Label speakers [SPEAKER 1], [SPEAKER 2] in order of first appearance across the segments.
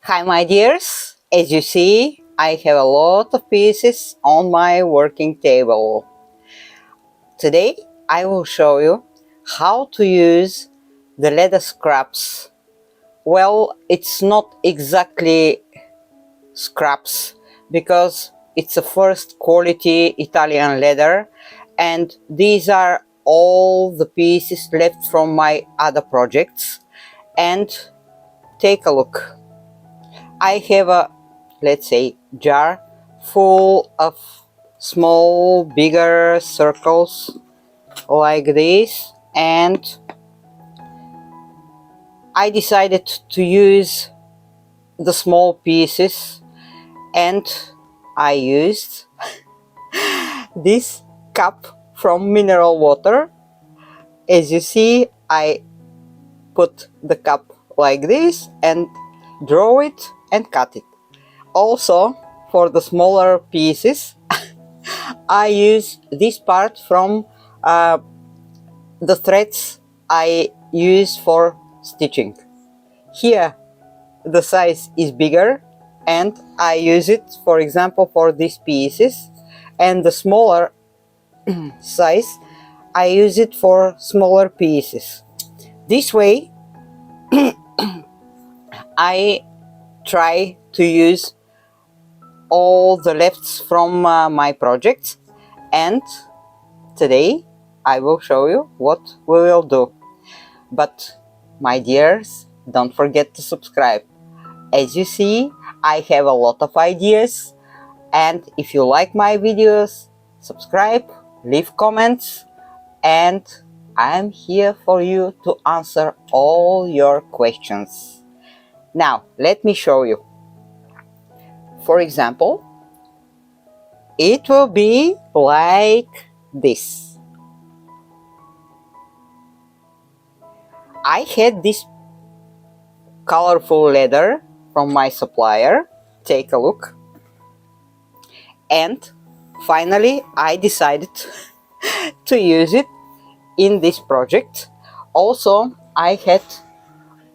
[SPEAKER 1] Hi my dears, as you see I have a lot of pieces on my working table. Today I will show you how to use the leather scraps. Well, it's not exactly scraps because it's a first quality Italian leather, and these are all the pieces left from my other projects. And take a look. I have a, let's say, jar full of small, bigger circles like this, and I decided to use the small pieces, and I used this cup from mineral water. As you see, I put the cup like this and draw it and cut it. Also, for the smaller pieces, I use this part from the threads I use for stitching. Here the size is bigger and I use it, for example, for these pieces, and the smaller size I use it for smaller pieces. This way I try to use all the lefts from my project, and today I will show you what we will do. But my dears, don't forget to subscribe. As you see, I have a lot of ideas, and if you like my videos, subscribe, leave comments, and I'm here for you to answer all your questions. Now, let me show you. For example, it will be like this. I had this colorful leather from my supplier. Take a look. And finally, I decided to use it in this project. Also, I had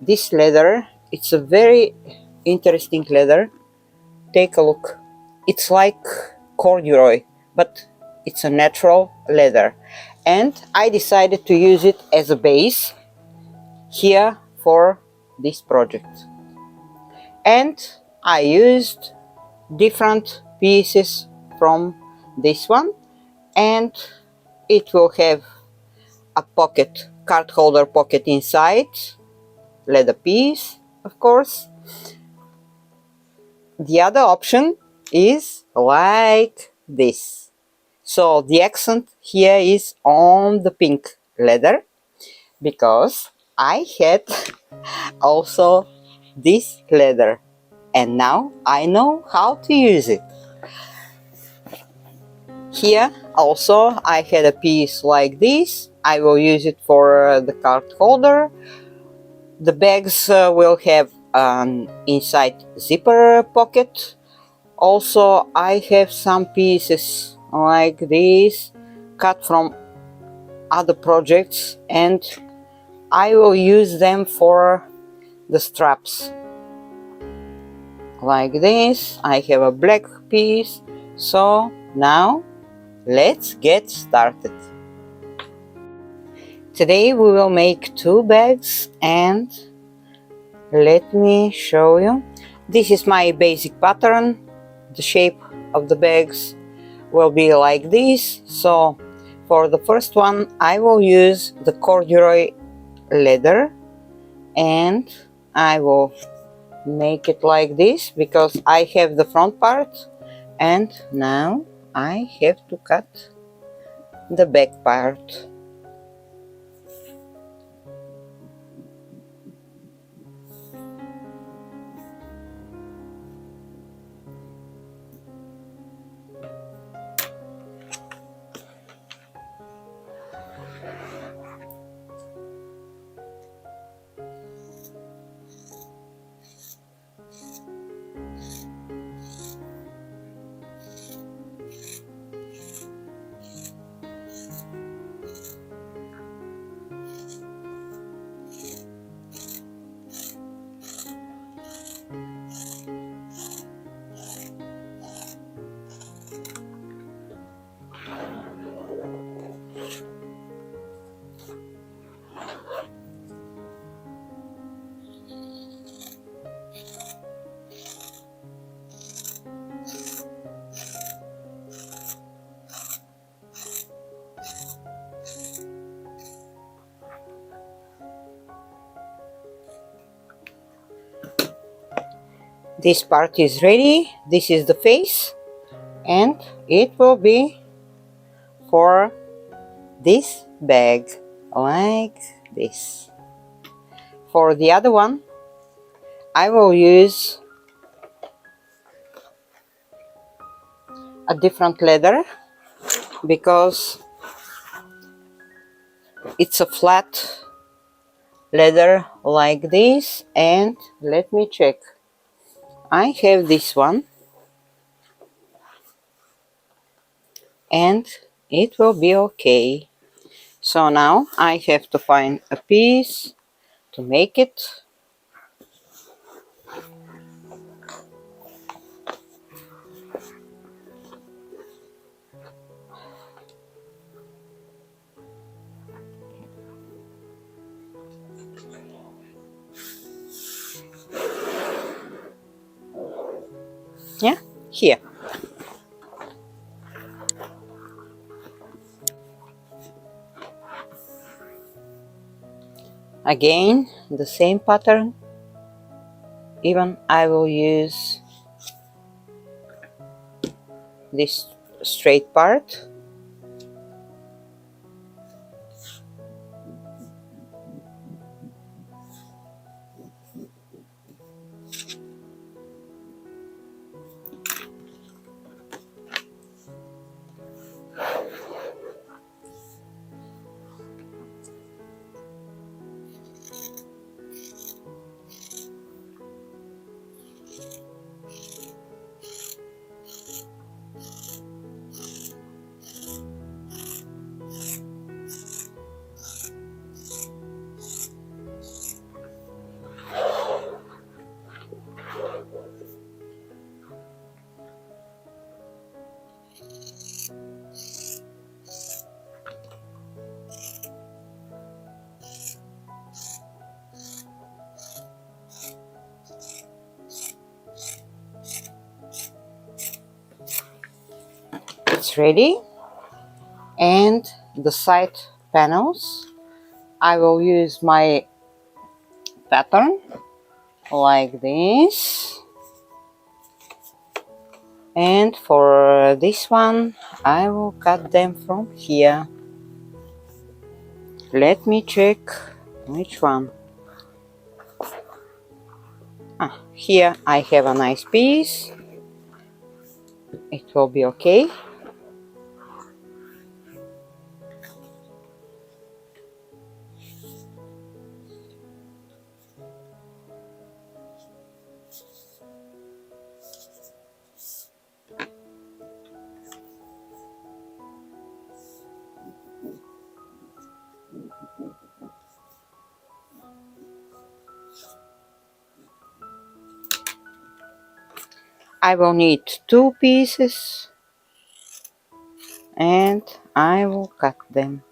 [SPEAKER 1] this leather. It's a very interesting leather. Take a look. It's like corduroy, but it's a natural leather. And I decided to use it as a base here for this project. And I used different pieces from this one, and it will have a pocket, card holder pocket inside, leather piece, of course. The other option is like this. So the accent here is on the pink leather, because I had also this leather, and now I know how to use it. Here also I had a piece like this. I will use it for the card holder. The bags will have an inside zipper pocket. Also I have some pieces like this cut from other projects, and I will use them for the straps like this. I have a black piece. So now let's get started. Today we will make two bags, and let me show you. This is my basic pattern. The shape of the bags will be like this. So for the first one I will use the corduroy leather, and I will make it like this because I have the front part, and now I have to cut the back part. This part is ready. This is the face, and it will be for this bag, like this. For the other one, I will use a different leather because it's a flat leather like this. And let me check. I have this one, and it will be okay. So now I have to find a piece to make it. Yeah, here. Again, the same pattern. Even I will use this straight part. It's ready. And the side panels, I will use my pattern like this. And for this one, I will cut them from here. Let me check which one. Here I have a nice piece. It will be okay. I will need 2 pieces and I will cut them.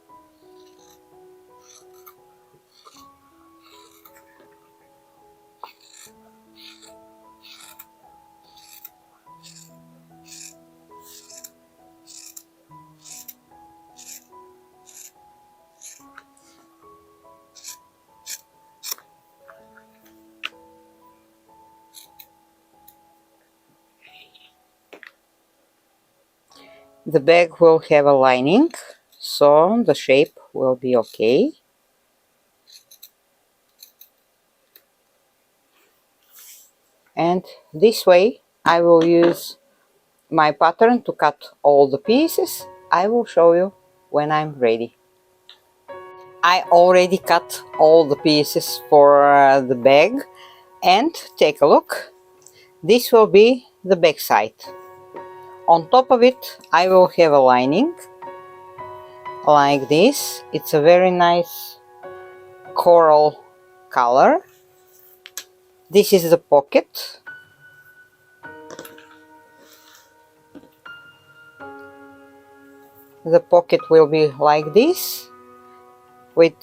[SPEAKER 1] The bag will have a lining, so the shape will be okay. And this way I will use my pattern to cut all the pieces. I will show you when I'm ready. I already cut all the pieces for the bag, and take a look. This will be the back side. On top of it I will have a lining like this. It's a very nice coral color. This is the pocket. The pocket will be like this with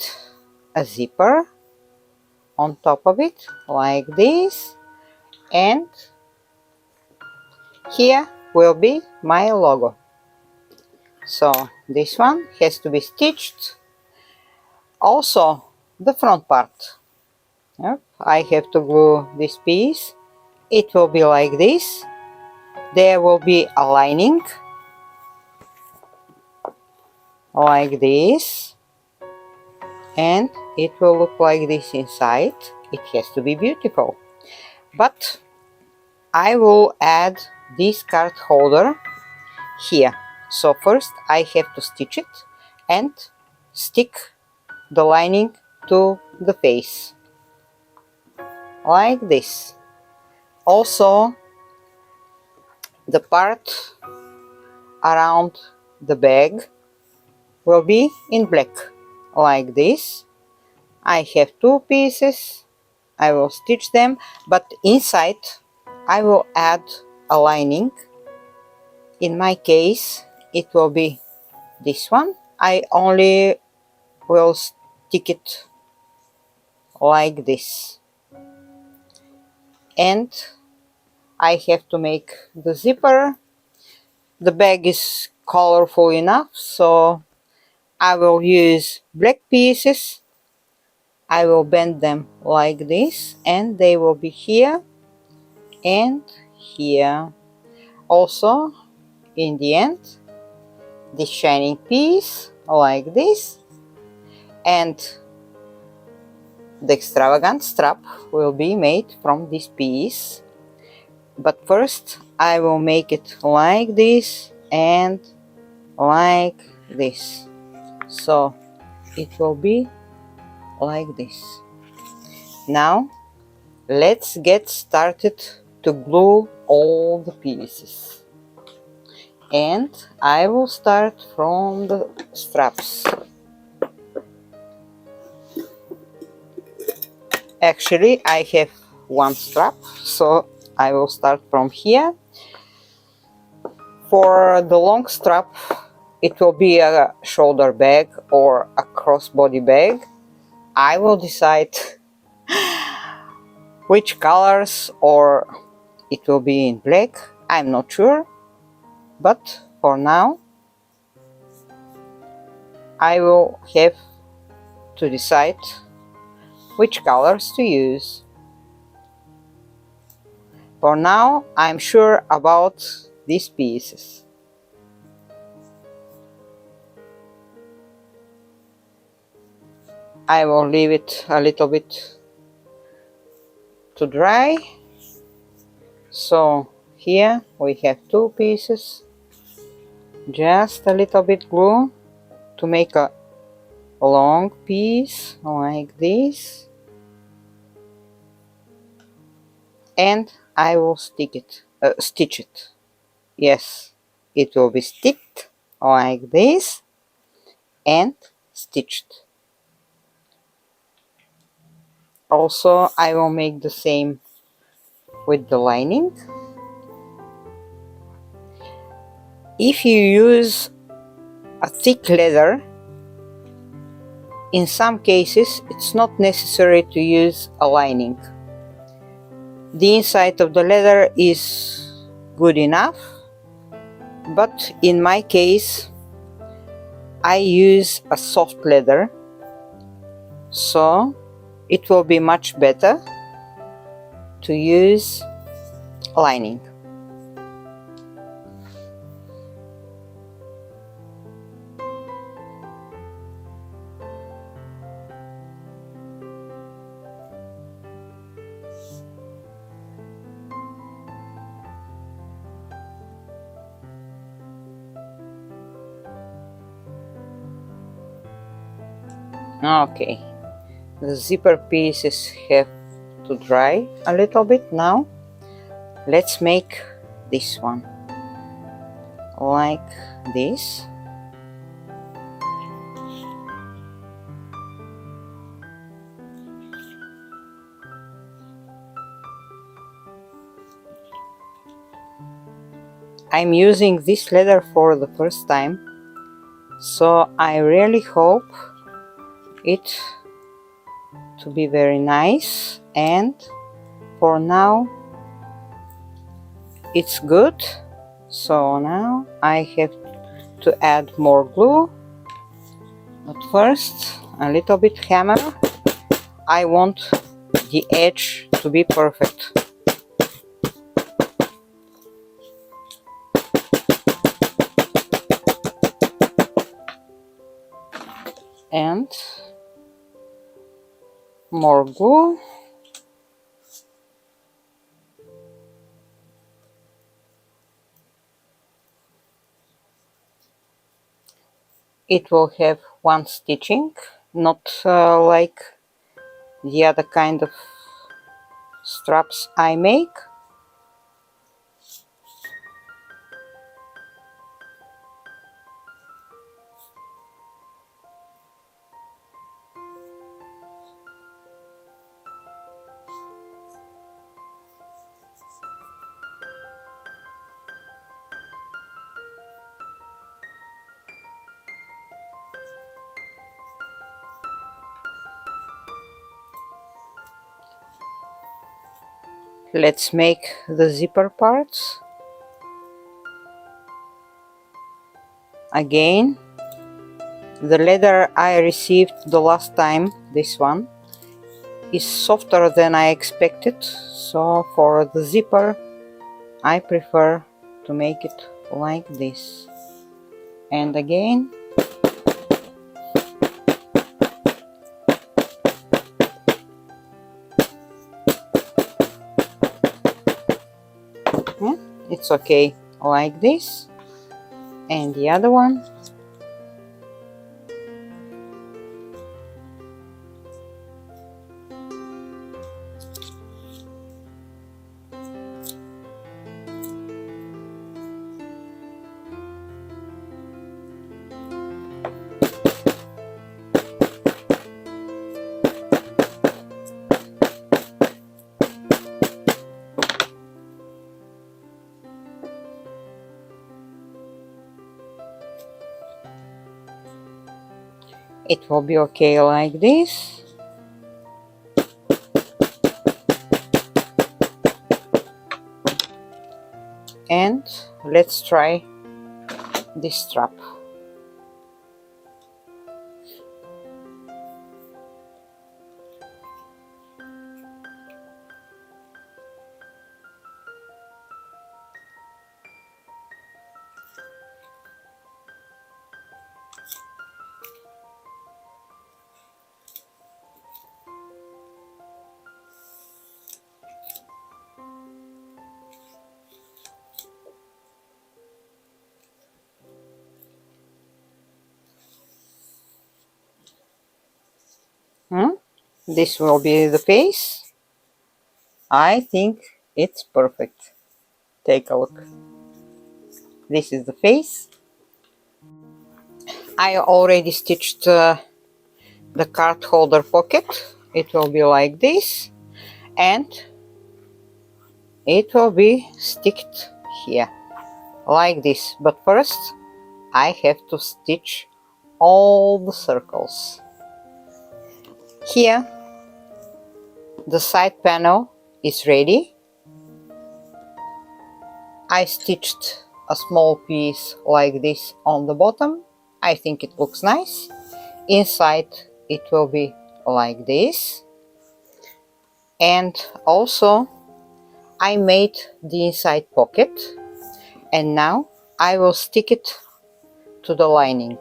[SPEAKER 1] a zipper on top of it like this, and here will be my logo. So this one has to be stitched. Also the front part. Yep, I have to glue this piece it will be like this. There will be a lining like this, and it will look like this inside. It has to be beautiful. But I will add this card holder here. So first I have to stitch it and stick the lining to the face like this. Also, the part around the bag will be in black like this. I have two pieces. I will stitch them, but inside I will add a lining. In my case it will be this one. I only will stick it like this, and I have to make the zipper. The bag is colorful enough, so I will use black pieces. I will bend them like this, and they will be here and here. Also, in the end, this shining piece like this, and the extravagant strap will be made from this piece. But first I will make it like this and like this, so it will be like this. Now let's get started to glue all the pieces, and I will start from the straps. Actually, I have one strap, so I will start from here. For the long strap, it will be a shoulder bag or a crossbody bag. I will decide which colors, or it will be in black. I'm not sure, but for now I will have to decide which colors to use. For now I'm sure about these pieces. I will leave it a little bit to dry. So here we have two pieces, just a little bit glue to make a long piece like this, and I will stitch it. Yes, it will be sticked like this and stitched. Also, I will make the same with the lining. If you use a thick leather, in some cases it's not necessary to use a lining. The inside of the leather is good enough, but in my case I use a soft leather, so it will be much better to use lining. Okay, the zipper pieces have to dry a little bit now. Let's make this one like this. I'm using this leather for the first time, so I really hope it to be very nice, and for now it's good. So now I have to add more glue, but first a little bit hammer. I want the edge to be perfect. and more glue. It will have one stitching, not like the other kind of straps I make. Let's make the zipper parts. Again, the leather I received the last time, this one, is softer than I expected, so for the zipper I prefer to make it like this. And again, yeah, it's okay like this. And the other one. It will be okay like this. And let's try this strap. This will be the face. I think it's perfect. Take a look. This is the face. I already stitched the card holder pocket. It will be like this, and it will be sticked here like this. But first I have to stitch all the circles. Here the side panel is ready. I stitched a small piece like this on the bottom. I think it looks nice. Inside it will be like this. And also I made the inside pocket, and now I will stick it to the lining.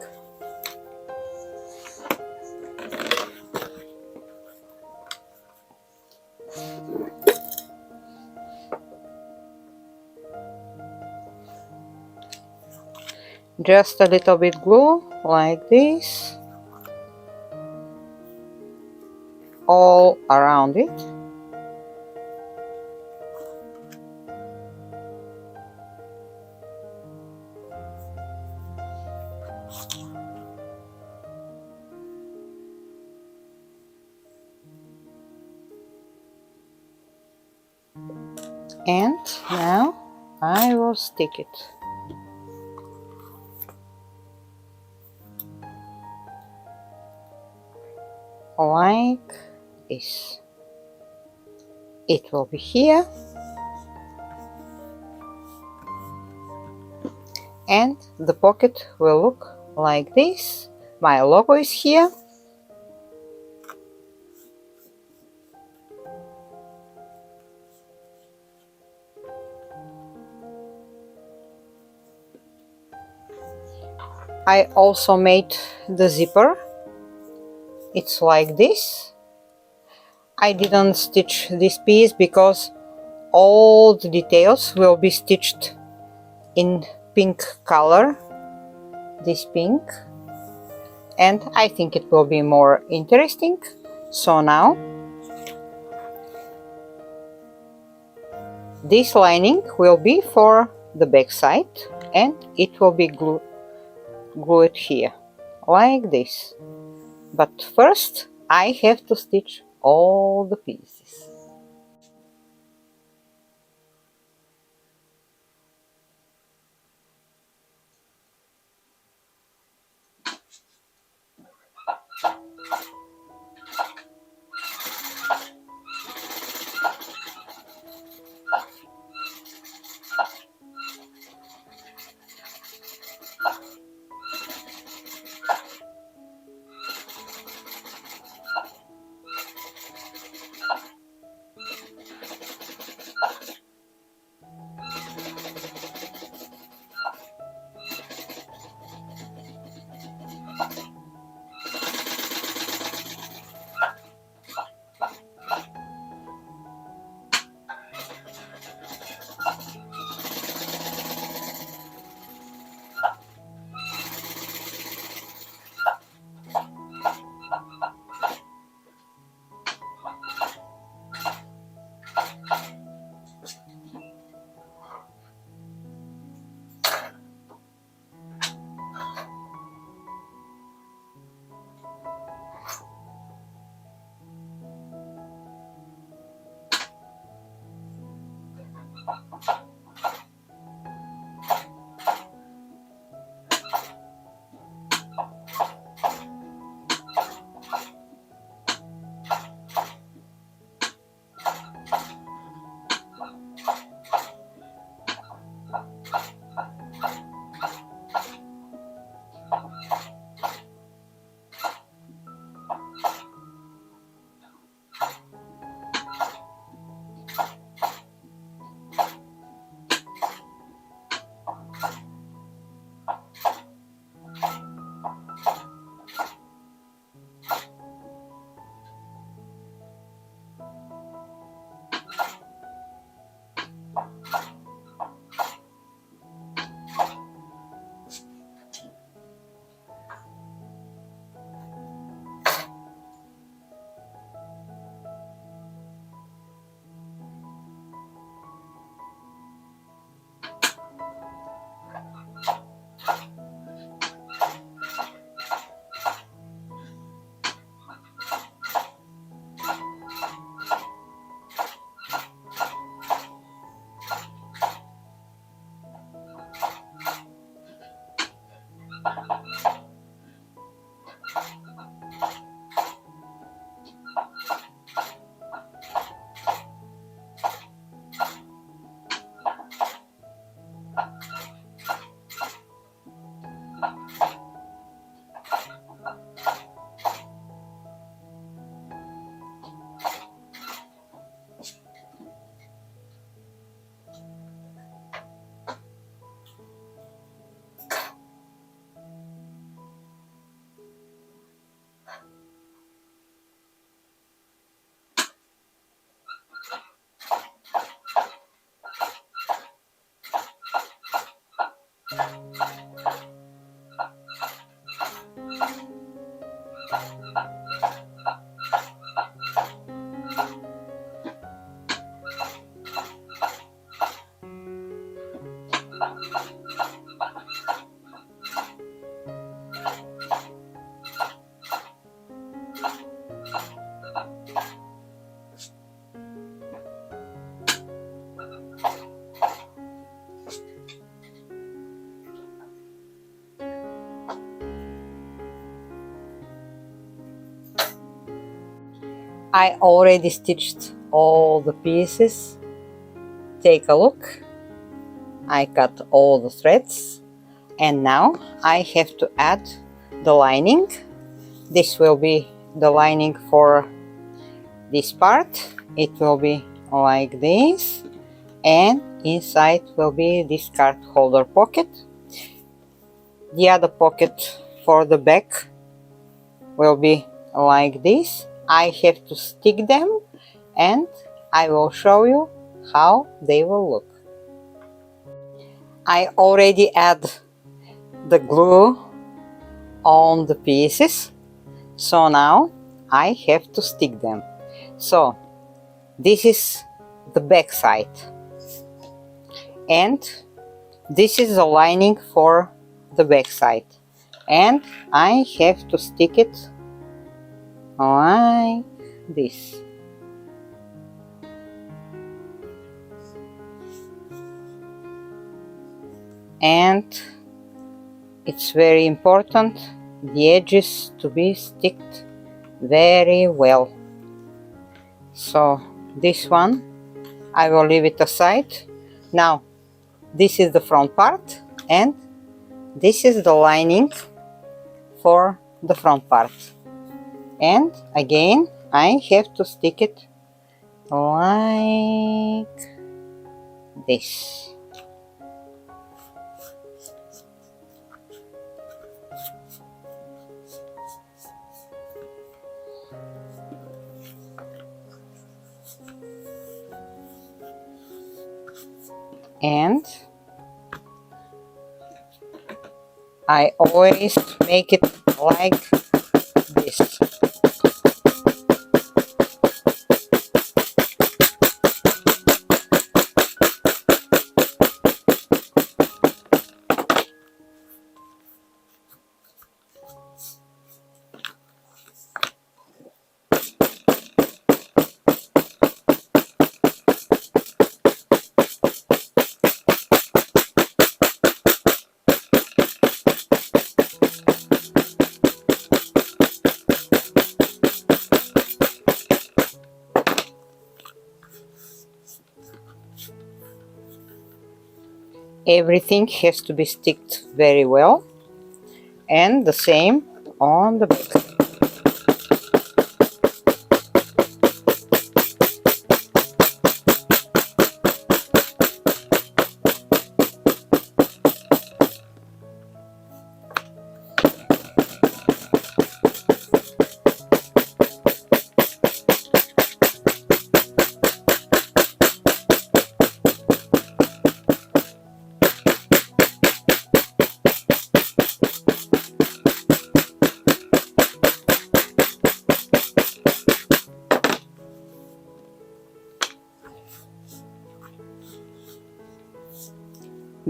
[SPEAKER 1] Just a little bit glue like this all around it. And now I will stick it. Like this. It will be here, and the pocket will look like this. My logo is here. I also made the zipper. it's like this. I didn't stitch this piece because all the details will be stitched in pink color, this pink, and I think it will be more interesting. So now this lining will be for the back side, and it will be glued here like this. But first I have to stitch all the pieces. I already stitched all the pieces. Take a look. I cut all the threads, and now I have to add the lining. This will be the lining for this part. It will be like this, and inside will be this card holder pocket. The other pocket for the back will be like this. I have to stick them, and I will show you how they will look. I already add the glue on the pieces, so now I have to stick them. So this is the back side, and this is the lining for the back side, and I have to stick it like this. And it's very important the edges to be sticked very well. So this one I will leave it aside. Now this is the front part, and this is the lining for the front part, and again I have to stick it like this. And I always make it like this. Everything has to be sticked very well, and the same on the back.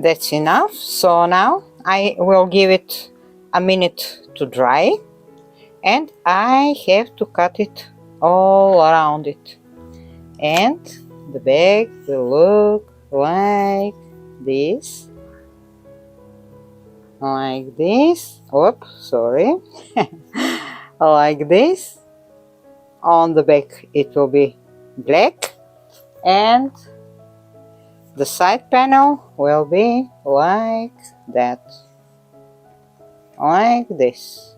[SPEAKER 1] That's enough. So now I will give it a minute to dry, and I have to cut it all around it, and the bag will look like this. Like this. Oops, sorry. Like this. On the back it will be black, and the side panel will be like that, like this.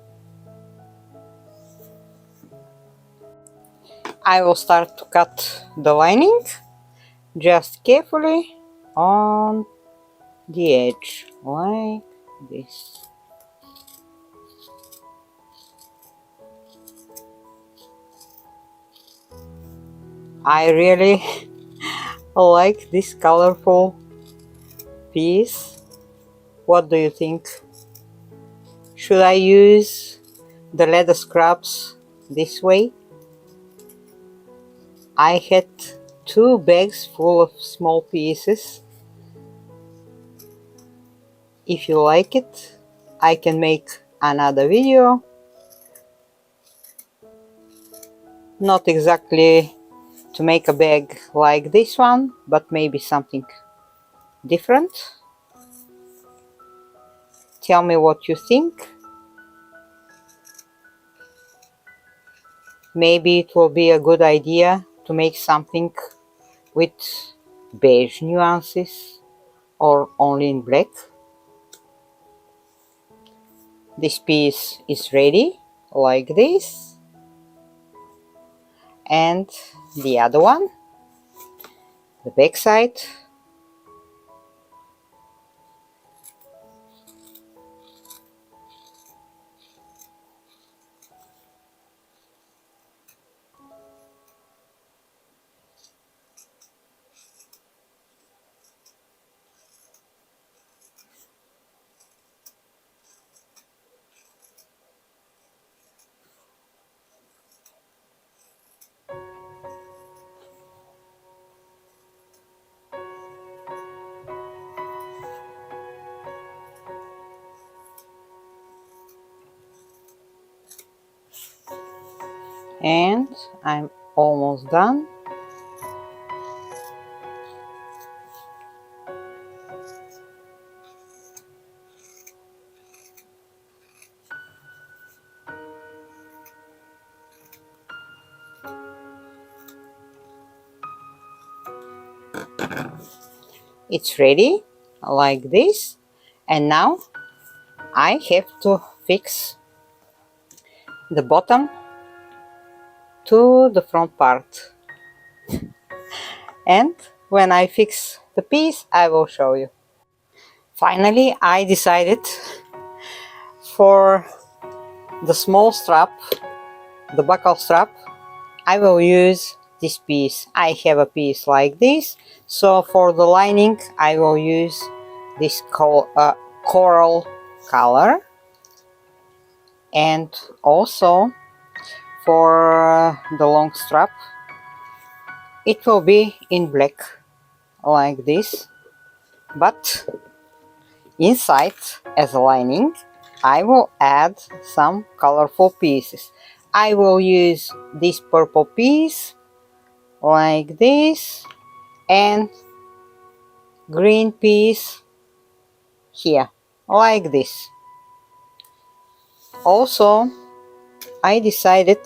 [SPEAKER 1] I will start to cut the lining, just carefully on the edge, like this. I really like this colorful piece. What do you think? Should I use the leather scraps this way? I had 2 bags full of small pieces. If you like it, I can make another video. Not exactly to make a bag like this one, but maybe something different. Tell me what you think. Maybe it will be a good idea to make something with beige nuances or only in black. This piece is ready, like this. And the other one, the back side. And I'm almost done. It's ready like this, and now I have to fix the bottom to the front part, and when I fix the piece I will show you. Finally, I decided for the small strap, the buckle strap, I will use this piece. I have a piece like this, so for the lining I will use this coral color, and also for the long strap it will be in black like this, but inside as a lining I will add some colorful pieces. I will use this purple piece like this and green piece here like this. Also, I decided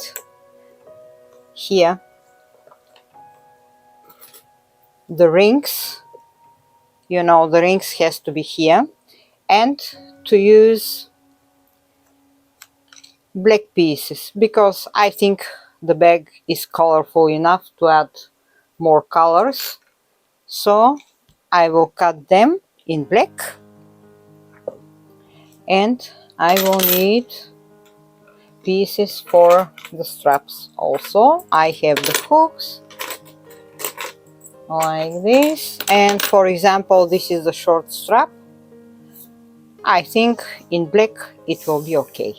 [SPEAKER 1] here the rings, you know, the rings has to be here, and to use black pieces because I think the bag is colorful enough to add more colors. So I will cut them in black, and I will need pieces for the straps. Also I have the hooks like this, and for example this is the short strap. I think in black it will be okay.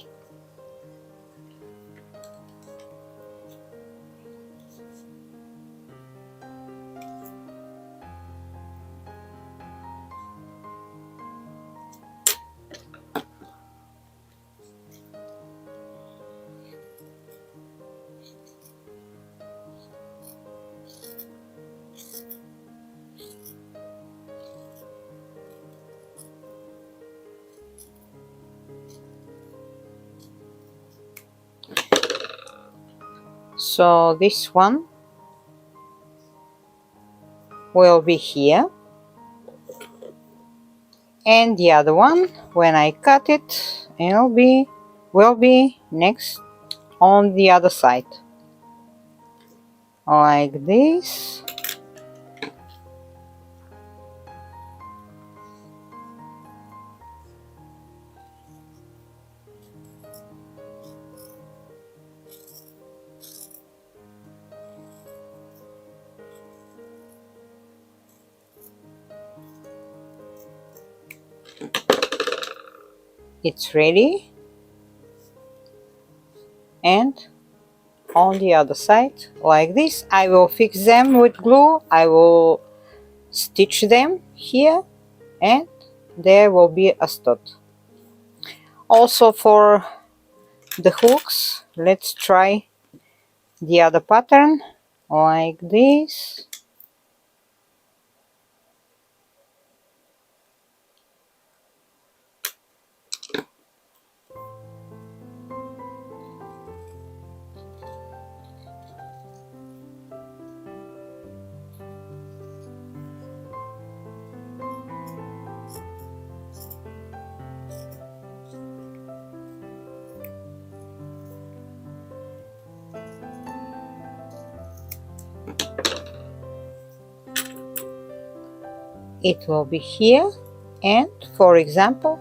[SPEAKER 1] So this one will be here, and the other one, when I cut it, will be next on the other side like this. It's ready, and on the other side like this. I will fix them with glue. I will stitch them here, and there will be a stud. Also for the hooks, let's try the other pattern like this. It will be here, and for example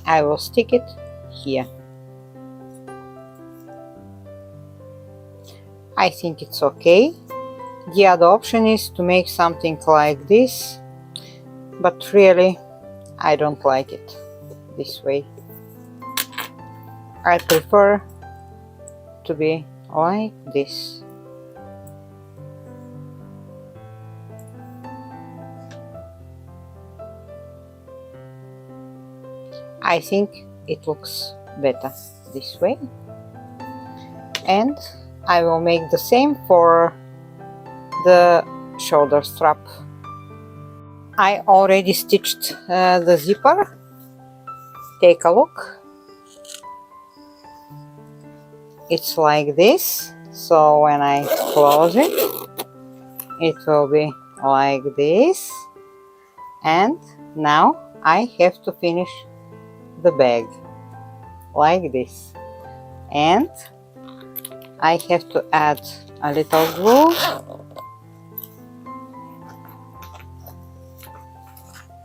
[SPEAKER 1] I will stick it here. I think it's okay. The other option is to make something like this, but really I don't like it this way. I prefer to be like this. I think it looks better this way. And I will make the same for the shoulder strap. I already stitched the zipper. Take a look. It's like this, so when I close it, it will be like this. And now I have to finish the bag like this, and I have to add a little glue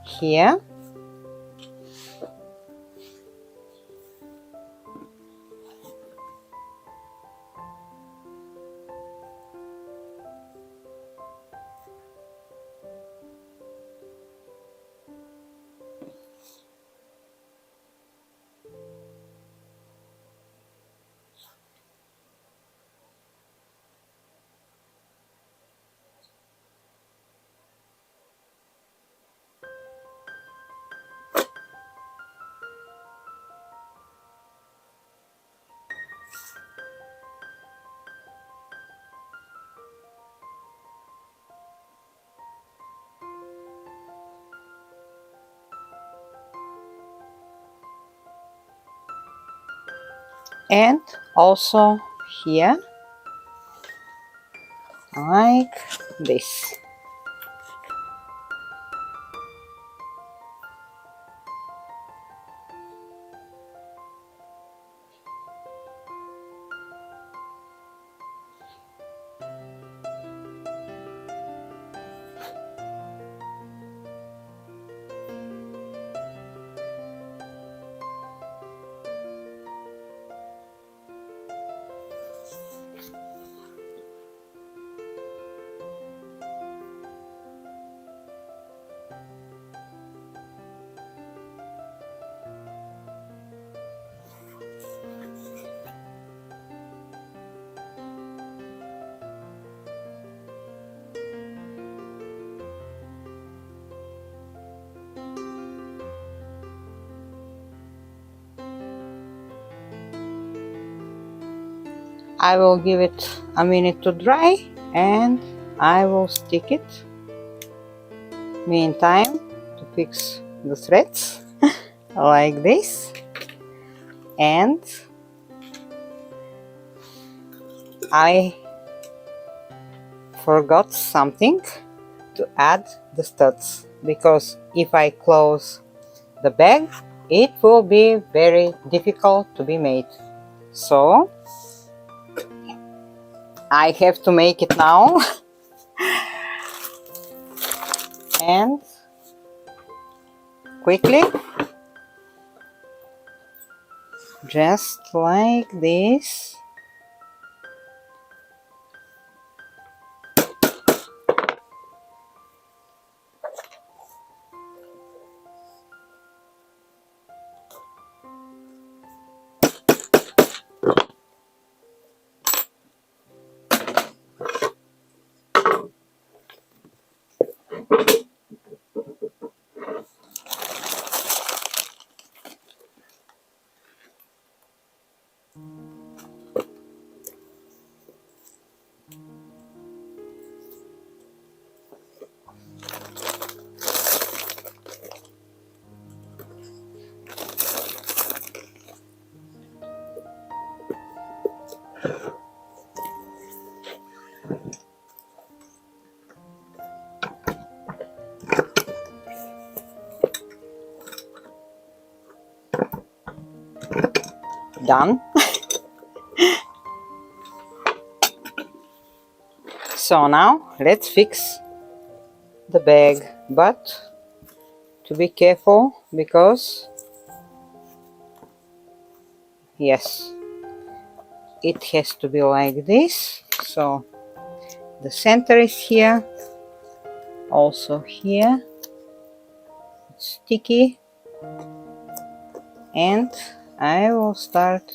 [SPEAKER 1] here. And also here, like this. I will give it a minute to dry and I will stick it. Meantime, to fix the threads like this. And I forgot something, to add the studs, because if I close the bag, it will be very difficult to be made. So I have to make it now. And quickly, just like this. Done. So now let's fix the bag, but to be careful, because yes, it has to be like this. So the center is here, also here, it's sticky, and I will start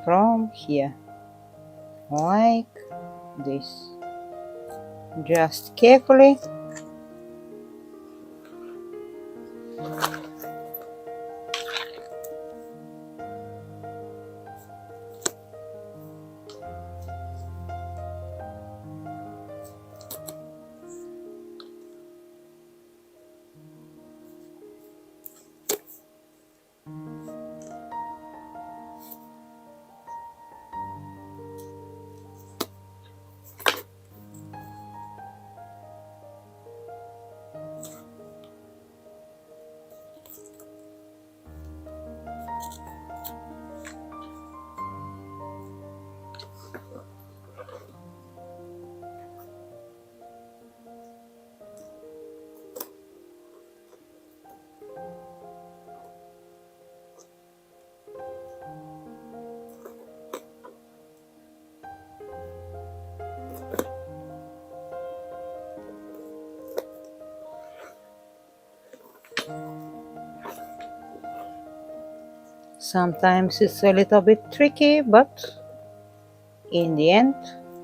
[SPEAKER 1] from here like this, just carefully. Sometimes it's a little bit tricky, but in the end,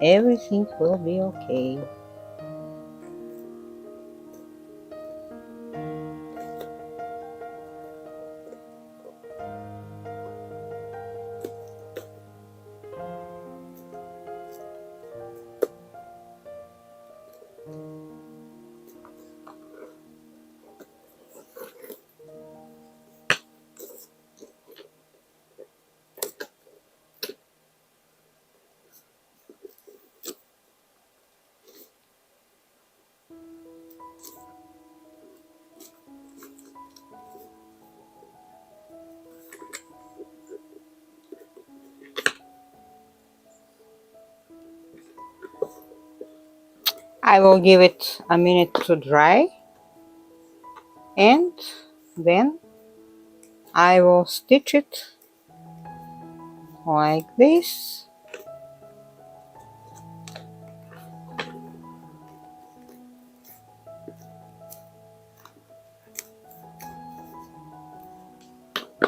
[SPEAKER 1] everything will be okay. I will give it a minute to dry, and then I will stitch it like this.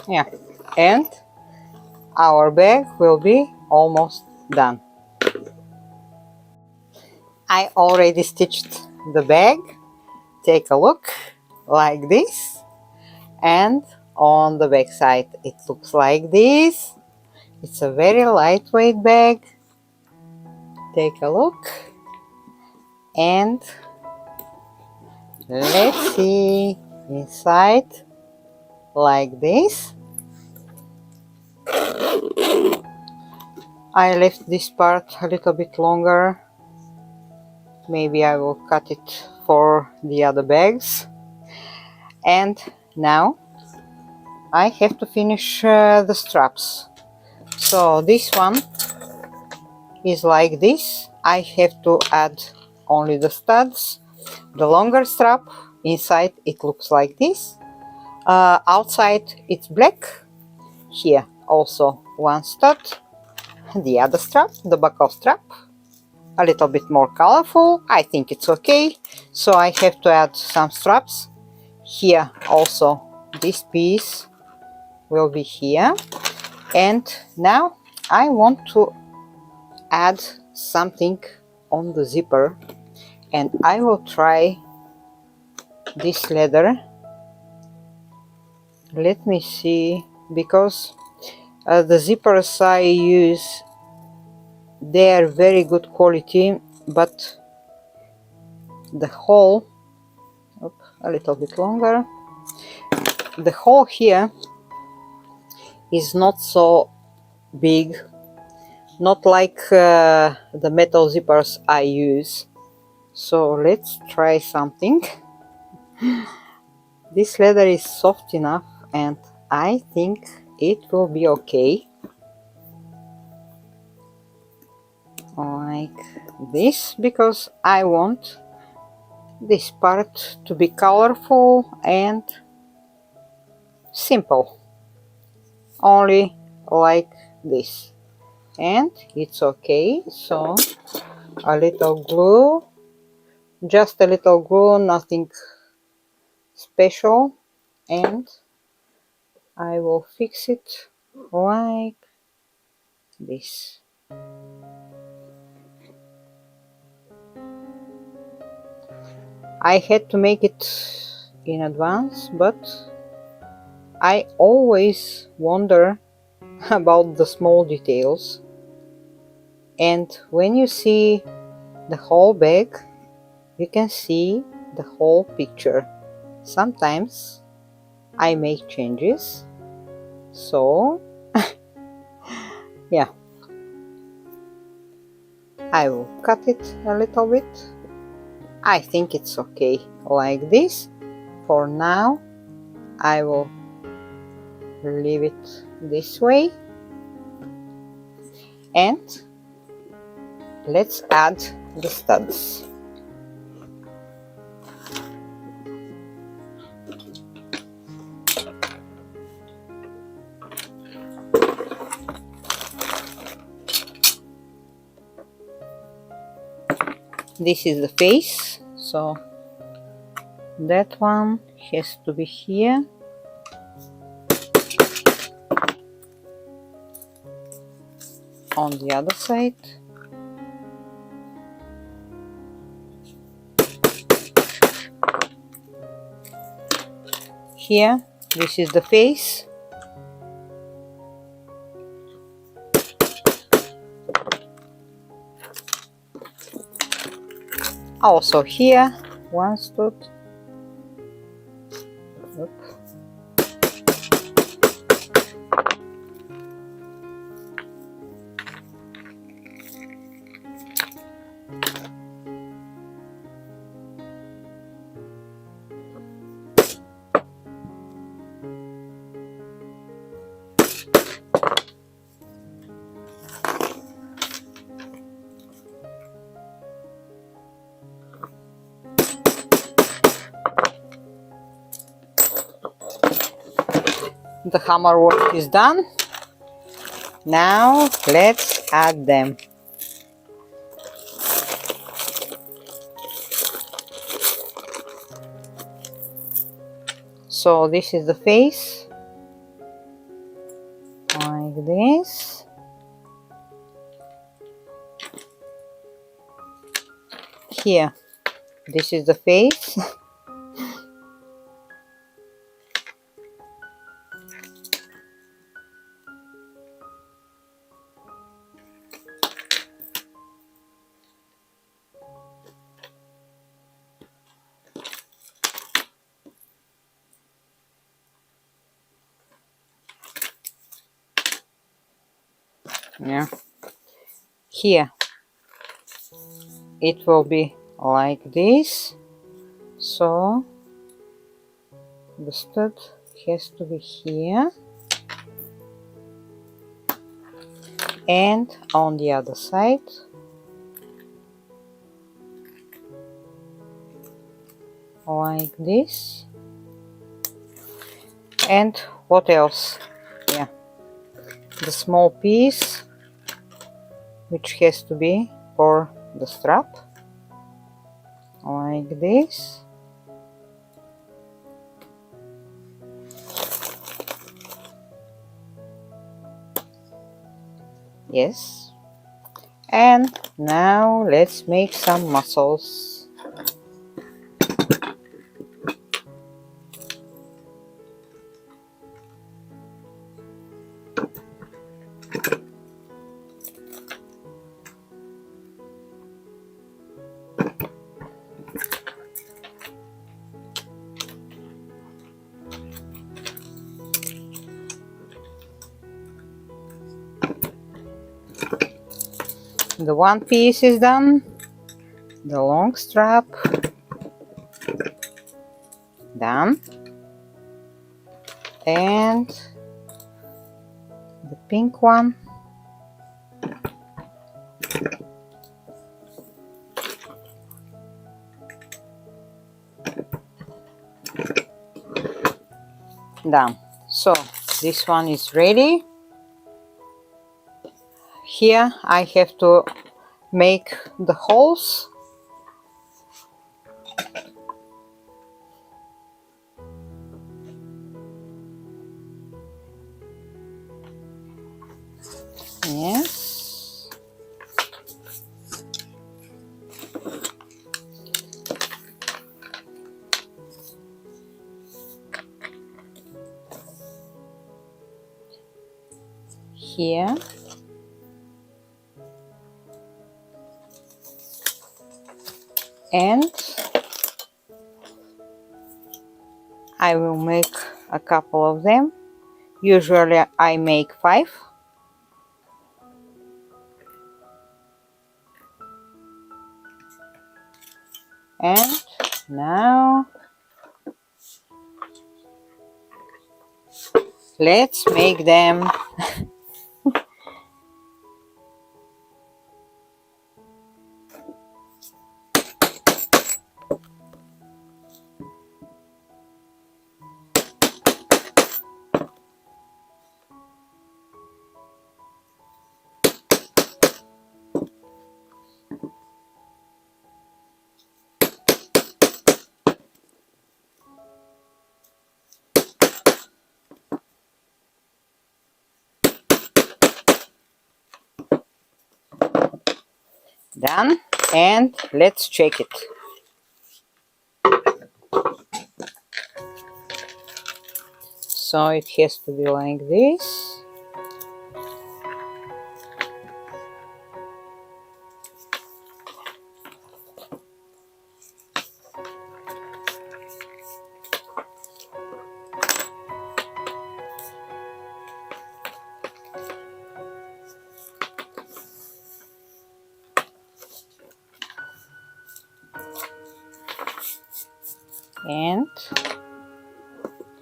[SPEAKER 1] Yeah, and our bag will be almost done. I already stitched the bag. Take a look like this, and on the back side it looks like this. It's a very lightweight bag. Take a look, and let's see inside like this. I left this part a little bit longer. Maybe I will cut it for the other bags. And now I have to finish the straps. So this one is like this. I have to add only the studs. The longer strap, inside it looks like this. Outside it's black. Here also one stud. The other strap, the buckle strap, a little bit more colorful. I think it's okay. So I have to add some straps. Here also this piece will be here. And now I want to add something on the zipper, and I will try this leather. Let me see, because the zippers I use, they are very good quality, but the hole, a little bit longer, the hole here is not so big, not like the metal zippers I use. So let's try something. This leather is soft enough, and I think it will be okay. Like this, because I want this part to be colorful and simple, only like this, and it's okay. So a little glue, just a little glue, nothing special, and I will fix it like this. I had to make it in advance, but I always wonder about the small details, and when you see the whole bag, you can see the whole picture. Sometimes I make changes, so yeah, I will cut it a little bit. I think it's okay like this. For now, I will leave it this way, and let's add the studs. This is the face, so that one has to be here. on the other side. Here, this is the face. Also here, one stud. Oop. The hammer work is done. Now let's add them. So this is the face, like this. Here, this is the face. Yeah. Here, it will be like this. So the stud has to be here and on the other side. Like this. And what else? Yeah, the small piece which has to be for the strap, like this. Yes. And now let's make some muscles. The one piece is done, the long strap done, and the pink one done. So this one is ready. Here I have to make the holes. Yes. Here. And I will make a couple of them. Usually I make 5. And now let's make them. Done, and let's check it. So it has to be like this. And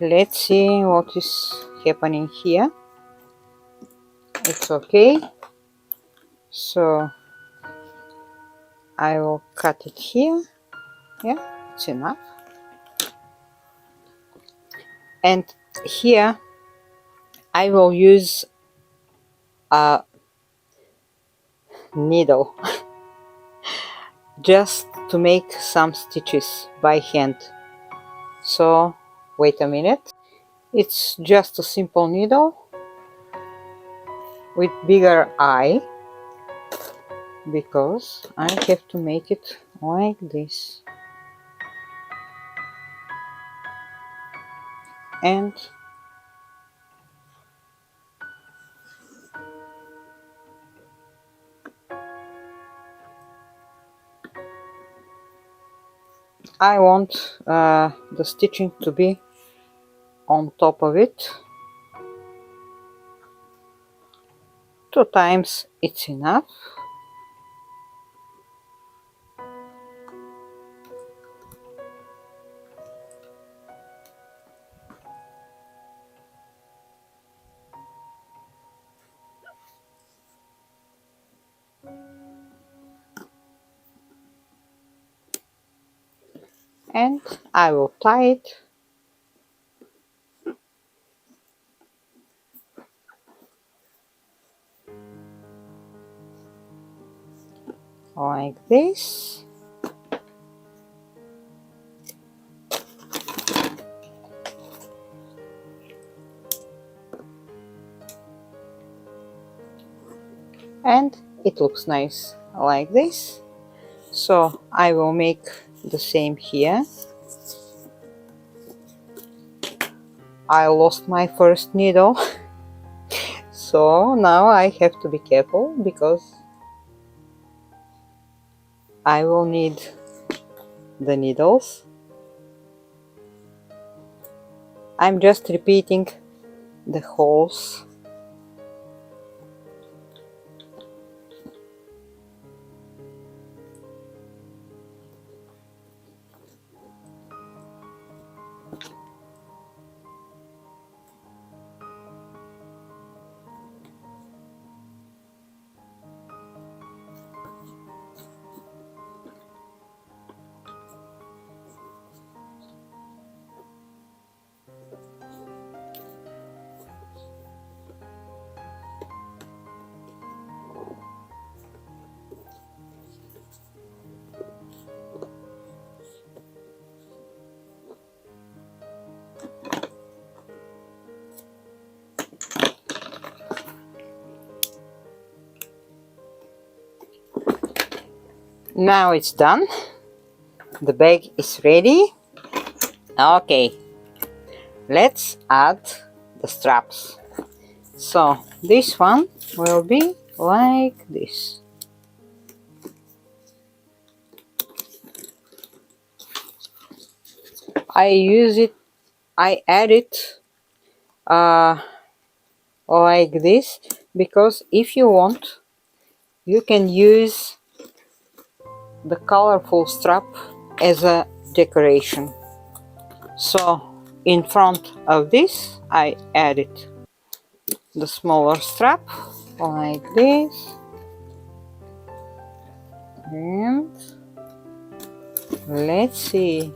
[SPEAKER 1] let's see what is happening here. It's okay. So I will cut it here. Yeah, it's enough. And here I will use a needle just to make some stitches by hand. So wait a minute. It's just a simple needle with bigger eye, because I have to make it like this. And I want the stitching to be on top of it. 2 times it's enough. And I will tie it like this. And it looks nice like this. So I will make the same here. I lost my first needle. So now I have to be careful, because I will need the needles. I'm just repeating the holes. Now it's done. The bag is ready. Okay, let's add the straps. So this one will be like this. I add it like this, because if you want, you can use the colorful strap as a decoration. So in front of this I added the smaller strap like this, and let's see.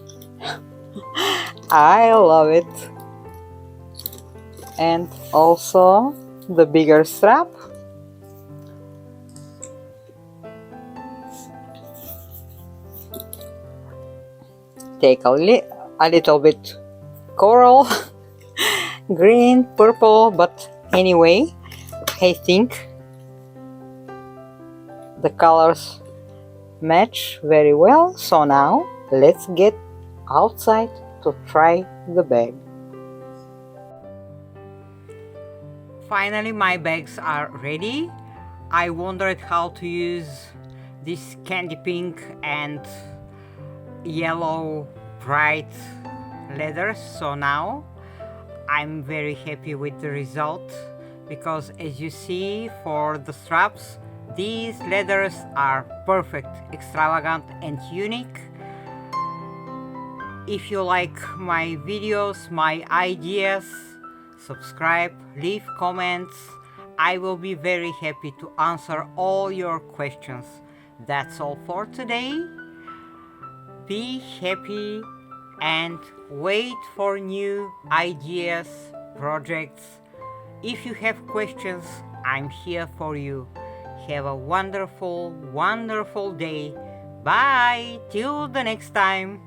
[SPEAKER 1] I love it. And also the bigger strap. Take a little bit coral, green, purple, but anyway, I think the colors match very well. So now let's get outside to try the bag. Finally, my bags are ready. I wondered how to use this candy pink and yellow bright leathers, so now I'm very happy with the result, because as you see, for the straps, these leathers are perfect, extravagant and unique. If you like my videos, my ideas, subscribe, leave comments. I will be very happy to answer all your questions. That's all for today. Be happy and wait for new ideas, projects. If you have questions, I'm here for you. Have a wonderful, wonderful day. Bye, till the next time.